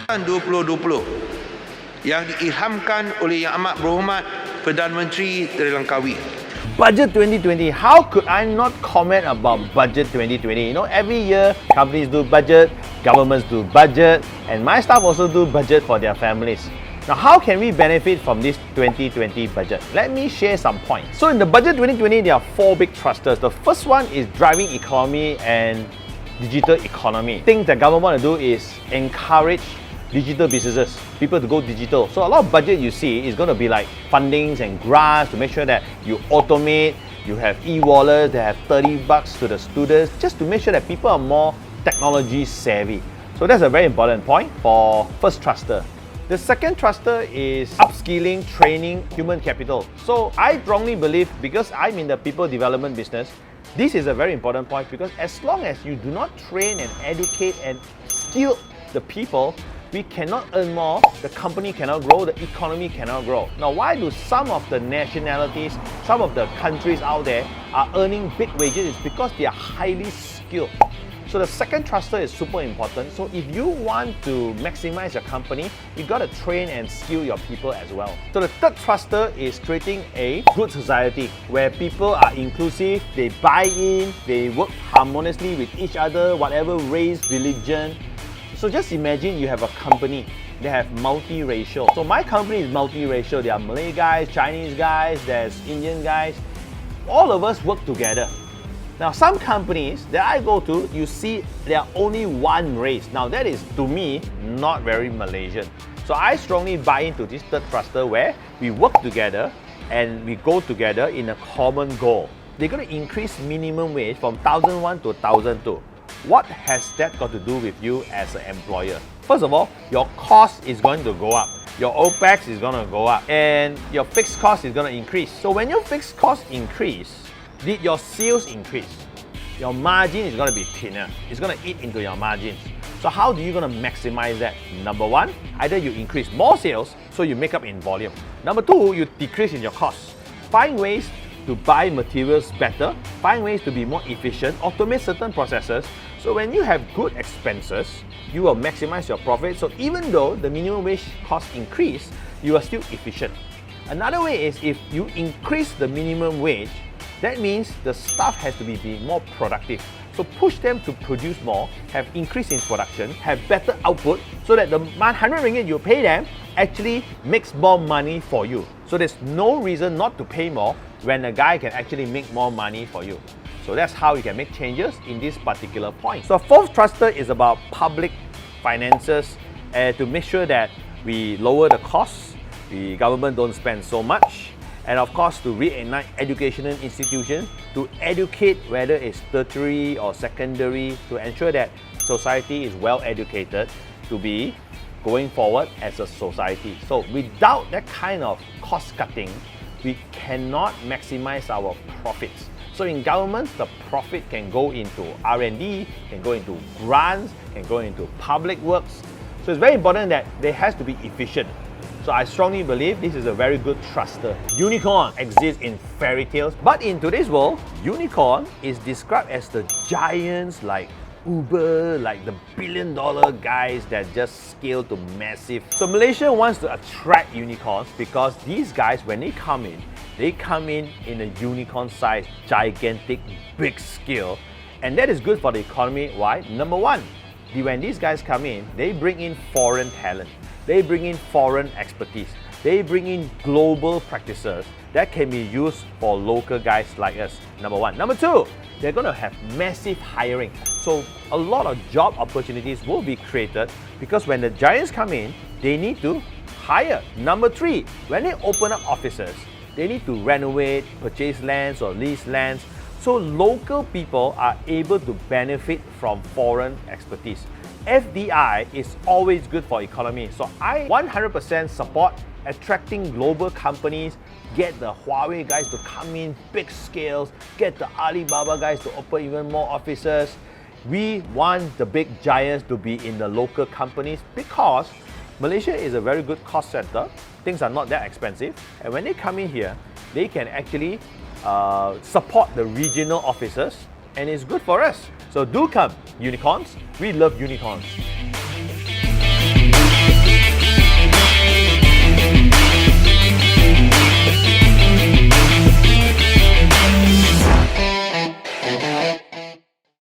2020 yang diilhamkan oleh Yang Amat Berhormat Perdana Menteri Sri Lankawi. Budget 2020. How could I not comment about Budget 2020? You know, every year companies do budget, governments do budget, and my staff also do budget for their families. Now, how can we benefit from this 2020 budget? Let me share some points. So in the Budget 2020, there are 4 big thrusters. The first one is driving economy and digital economy. Things that government want to do is encourage digital businesses, people to go digital. So a lot of budget you see is going to be like fundings and grants to make sure that you automate, you have e-wallets that have $30 to the students, just to make sure that people are more technology savvy. So that's a very important point for first thruster. The second thruster is upskilling, training, human capital. So I strongly believe, because I'm in the people development business, this is a very important point, because as long as you do not train and educate and skill the people, we cannot earn more, the company cannot grow, the economy cannot grow. Now, why do some of the nationalities, some of the countries out there are earning big wages? It's because they are highly skilled. So the second thruster is super important. So if you want to maximize your company, you got to train and skill your people as well. So the third thruster is creating a good society where people are inclusive, they buy in, they work harmoniously with each other, whatever race, religion. So just imagine you have a company, they have multiracial. So my company is multiracial. There are Malay guys, Chinese guys, there's Indian guys. All of us work together. Now, some companies that I go to, you see there are only one race. Now, that is, to me, not very Malaysian. So I strongly buy into this third thruster where we work together and we go together in a common goal. They're going to increase minimum wage from 1,001 to 1,002. What has that got to do with you as an employer? First of all, your cost is going to go up. Your OPEX is going to go up. And your fixed cost is going to increase. So when your fixed cost increase, did your sales increase? Your margin is going to be thinner. It's going to eat into your margins. So how do you going to maximize that? Number one, either you increase more sales, so you make up in volume. Number two, you decrease in your costs. Find ways to buy materials better, find ways to be more efficient, automate certain processes. So when you have good expenses, you will maximize your profit. So even though the minimum wage cost increase, you are still efficient. Another way is if you increase the minimum wage, that means the staff has to be more productive. So push them to produce more, have increase in production, have better output, so that the 100 ringgit you pay them actually makes more money for you. So there's no reason not to pay more when a guy can actually make more money for you. So that's how you can make changes in this particular point. So fourth thruster is about public finances to make sure that we lower the costs, the government don't spend so much. And of course, to reignite educational institutions, to educate whether it's tertiary or secondary, to ensure that society is well educated to be going forward as a society. So without that kind of cost cutting, we cannot maximize our profits. So in governments, the profit can go into R&D, can go into grants, can go into public works. So it's very important that there has to be efficient. So I strongly believe this is a very good thruster. Unicorn exists in fairy tales, but in today's world, unicorn is described as the giants like Uber, like the billion-dollar guys that just scale to massive. So Malaysia wants to attract unicorns because these guys, when they come in a unicorn size, gigantic, big scale. And that is good for the economy. Why? Number one, when these guys come in, they bring in foreign talent. They bring in foreign expertise. They bring in global practices that can be used for local guys like us. Number one. Number two, they're going to have massive hiring. So a lot of job opportunities will be created because when the giants come in, they need to hire. Number three, when they open up offices, they need to renovate, purchase lands or lease lands. So local people are able to benefit from foreign expertise. FDI is always good for economy. So I 100% support attracting global companies, get the Huawei guys to come in big scales, get the Alibaba guys to open even more offices. We want the big giants to be in the local companies because Malaysia is a very good cost center. Things are not that expensive. And when they come in here, they can actually support the regional offices and it's good for us. So do come, unicorns. We love unicorns.